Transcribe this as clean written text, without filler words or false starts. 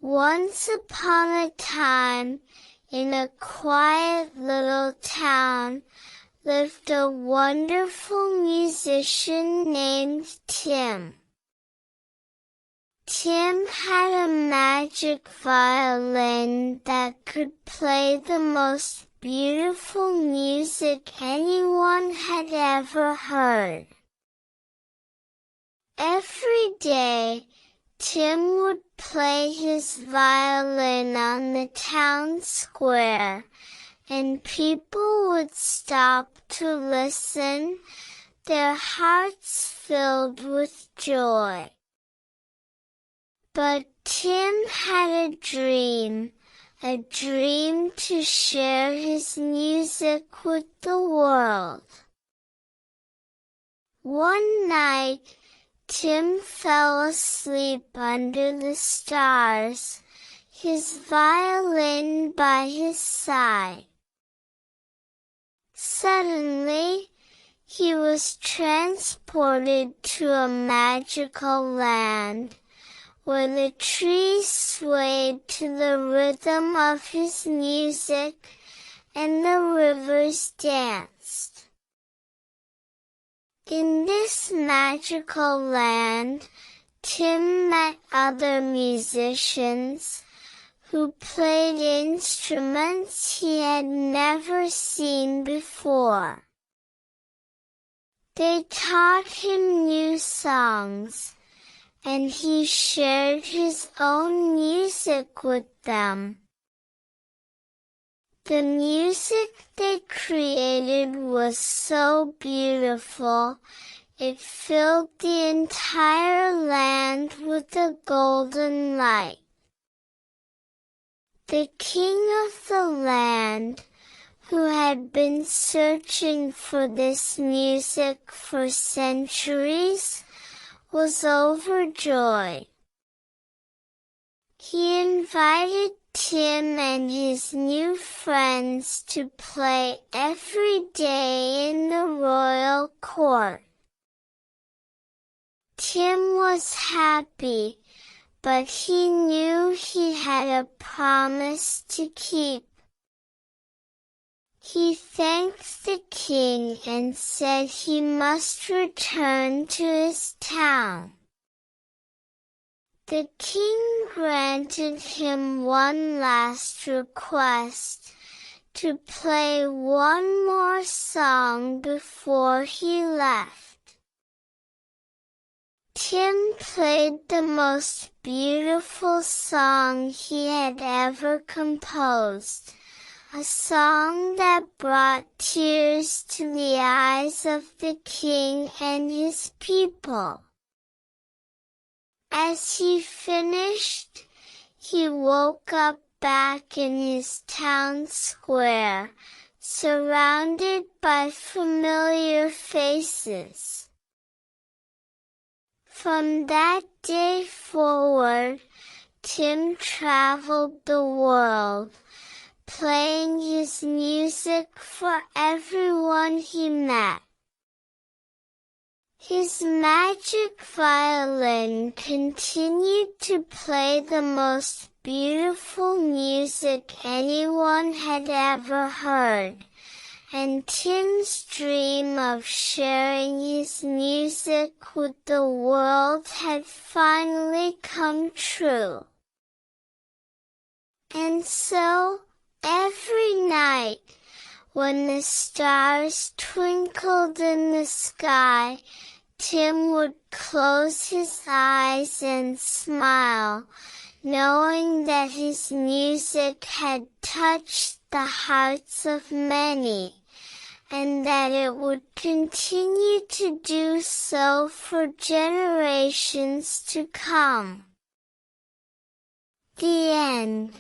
Once upon a time, in a quiet little town, lived a wonderful musician named Tim. Tim had a magic violin that could play the most beautiful music anyone had ever heard. Every day, Tim would play his violin on the town square, and people would stop to listen, their hearts filled with joy. But Tim had a dream to share his music with the world. One night, Tim fell asleep under the stars, his violin by his side. Suddenly, he was transported to a magical land, where the trees swayed to the rhythm of his music, and the rivers danced. In this magical land, Tim met other musicians, who played instruments he had never seen before. They taught him new songs, and he shared his own music with them. The music they created was so beautiful, it filled the entire land with a golden light. The king of the land, who had been searching for this music for centuries, was overjoyed. He invited Tim and his new friends to play every day in the royal court. Tim was happy, but he knew he had a promise to keep. He thanked the king and said he must return to his town. The king granted him one last request, to play one more song before he left. Tim played the most beautiful song he had ever composed, a song that brought tears to the eyes of the king and his people. As he finished, he woke up back in his town square, surrounded by familiar faces. From that day forward, Tim traveled the world, playing his music for everyone he met. His magic violin continued to play the most beautiful music anyone had ever heard, and Tim's dream of sharing his music with the world had finally come true. And so, every night, when the stars twinkled in the sky, Tim would close his eyes and smile, knowing that his music had touched the hearts of many, and that it would continue to do so for generations to come. The end.